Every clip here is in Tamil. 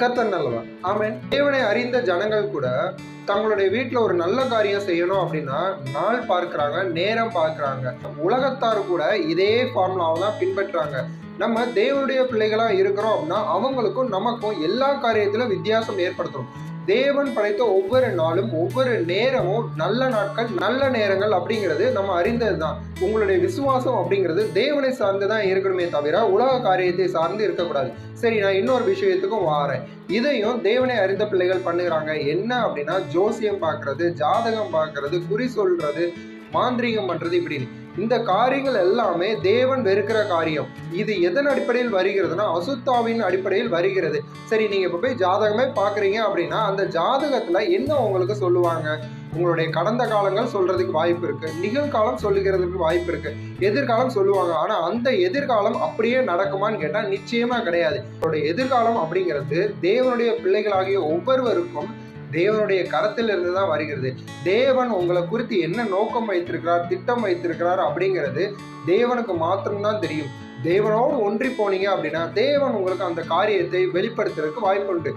கர்த்தர் நல்லவர். ஆமென். தேவனை அறிந்த ஜனங்கள் கூட தங்களுடைய வீட்டுல ஒரு நல்ல காரியம் செய்யணும் அப்படின்னா நாள் பார்க்கறாங்க, நேரம் பார்க்கறாங்க. உலகத்தார் கூட இதே ஃபார்முலாவை தான் பின்பற்றாங்க. நம்ம தேவனுடைய பிள்ளைகளா இருக்கிறோம் அப்படின்னா அவங்களுக்கும் நமக்கும் எல்லா காரியத்திலும் வித்தியாசம் ஏற்படுத்தணும். தேவன் படைத்த ஒவ்வொரு நாளும் ஒவ்வொரு நேரமும் நல்ல நாட்கள் நல்ல நேரங்கள் அப்படிங்கிறது நம்ம அறிந்தது தான். உங்களுடைய விசுவாசம் அப்படிங்கிறது தேவனை சார்ந்து தான் இருக்கணுமே தவிர உலக காரியத்தை சார்ந்து இருக்கக்கூடாது. சரி, நான் இன்னொரு விஷயத்துக்கும் வாரேன். இதையும் தேவனை அறிந்த பிள்ளைகள் பண்ணுகிறாங்க. என்ன அப்படின்னா ஜோசியம் பார்க்கறது, ஜாதகம் பார்க்கறது, குறி சொல்றது, மாந்திரீகம் பண்றது, இப்படின்னு இந்த காரியங்கள் எல்லாமே தேவன் வெறுக்கிற காரியம். இது எதன் அடிப்படையில் வருகிறதுனா அசுத்தாவின் அடிப்படையில் வருகிறது. சரி, நீங்க இப்ப போய் ஜாதகமே பாக்குறீங்க அப்படின்னா அந்த ஜாதகத்துல என்ன உங்களுக்கு சொல்லுவாங்க? உங்களுடைய கடந்த காலங்கள் சொல்றதுக்கு வாய்ப்பு இருக்கு, நிகழ்காலம் சொல்லுகிறதுக்கு வாய்ப்பு இருக்கு, எதிர்காலம் சொல்லுவாங்க. ஆனா அந்த எதிர்காலம் அப்படியே நடக்குமான்னு கேட்டா நிச்சயமா கிடையாது. எதிர்காலம் அப்படிங்கிறது தேவனுடைய பிள்ளைகளாகிய ஒவ்வொருவருக்கும் தேவனுடைய கரத்தில் இருந்து தான் வருகிறது. தேவன் உங்களை குறித்து என்ன நோக்கம் வைத்திருக்கிறார், திட்டம் வைத்திருக்கிறார் அப்படிங்கிறது தேவனுக்கு மாத்திரம்தான் தெரியும். தேவனோடு ஒன்றி போனீங்க அப்படின்னா தேவன் உங்களுக்கு அந்த காரியத்தை வெளிப்படுத்துறதுக்கு வாய்ப்பு உண்டு.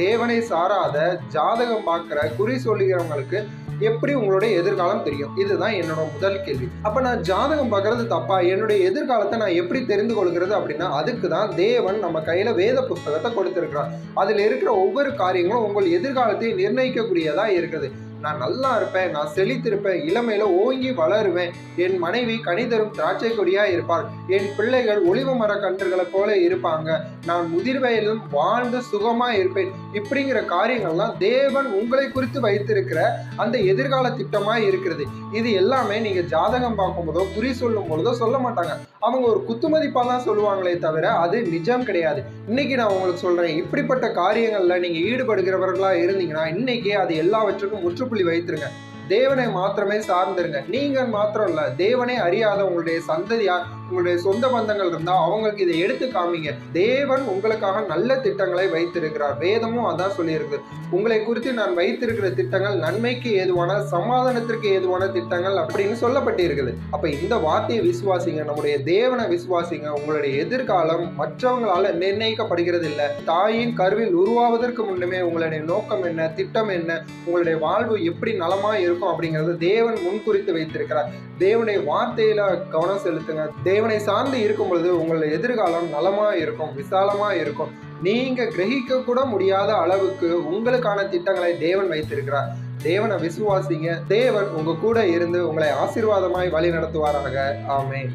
தேவனை சாராத ஜாதகம் பார்க்கிற குறி சொல்லுகிறவங்களுக்கு எப்படி உங்களுடைய எதிர்காலம் தெரியும்? இதுதான் என்னோட முதல் கேள்வி. அப்ப நான் ஜாதகம் பார்க்கறது தப்பா? என்னுடைய எதிர்காலத்தை நான் எப்படி தெரிந்து கொள்கிறது அப்படின்னா அதுக்கு தான் தேவன் நம்ம கையில வேத புஸ்தகத்தை கொடுத்திருக்கிறார். அதுல இருக்கிற ஒவ்வொரு காரியங்களும் உங்கள் எதிர்காலத்தை நிர்ணயிக்கக்கூடியதா இருக்குது. நான் நல்லா இருப்பேன், நான் செழித்திருப்பேன், இளமையில ஓங்கி வளருவேன், என் மனைவி கனிதரும் திராட்சை கொடியா இருப்பார், என் பிள்ளைகள் ஒளிவ மர கன்றுகளை போல இருப்பாங்க, நான் முதிர்வயலும் வாழ்ந்து சுகமா இருப்பேன், இப்படிங்கிற காரியங்கள்லாம் தேவன் உங்களை குறித்து வைத்திருக்கிற அந்த எதிர்கால திட்டமா இருக்கிறது. இது எல்லாமே நீங்க ஜாதகம் பார்க்கும் போதோ குறி சொல்லும் பொழுதோ சொல்ல மாட்டாங்க. அவங்க ஒரு குத்துமதிப்பா தான் சொல்லுவாங்களே தவிர அது நிஜம் கிடையாது. இன்னைக்கு நான் உங்களுக்கு சொல்றேன், இப்படிப்பட்ட காரியங்கள்ல நீங்க ஈடுபடுகிறவர்களா இருந்தீங்கன்னா இன்னைக்கு அது எல்லாவற்றுக்கும் முற்றுப்புள்ளி வைத்திருங்க. தேவனை மாத்திரமே சார்ந்திருங்க. நீங்க மாத்திரம் இல்ல, தேவனை அறியாத உங்களுடைய சந்ததியார், உங்களுடைய சொந்த பந்தங்கள் இருந்தா அவங்களுக்கு இதை எடுத்து காமிங்க. தேவன் உங்களுக்காக நல்ல திட்டங்களை வைத்திருக்கிறார். வேதமும் அதான் சொல்லியிருக்கு. உங்களை குறித்து நான் வைத்திருக்கிற திட்டங்கள் நன்மைக்கு ஏதுவான, சமாதானத்திற்கு ஏதுவான திட்டங்கள் அப்படின்னு சொல்லப்பட்டிருக்குது. அப்ப இந்த வார்த்தையை விசுவாசிங்க, நம்முடைய தேவனை விசுவாசிங்க. உங்களுடைய எதிர்காலம் மற்றவங்களால நிர்ணயிக்கப்படுகிறது இல்லை. தாயின் கருவில் உருவாவதற்கு முன்னுமே உங்களுடைய நோக்கம் என்ன, திட்டம் என்ன, உங்களுடைய வாழ்வு எப்படி நலமா இருக்கும் அப்படிங்கறது தேவன் முன்குறித்து வைத்திருக்கிறார். தேவனுடைய வார்த்தையில கவனம் செலுத்துங்க. தேவனை சார்ந்து இருக்கும் பொழுது உங்களுடைய எதிர்காலம் நலமா இருக்கும், விசாலமா இருக்கும். நீங்க கிரகிக்க கூட முடியாத அளவுக்கு உங்களுக்கான திட்டங்களை தேவன் வைத்திருக்கிறார். தேவனை விசுவாசிங்க. தேவன் உங்க கூட இருந்து உங்களை ஆசீர்வாதமாய் வழி நடத்துவாராக. ஆமென்.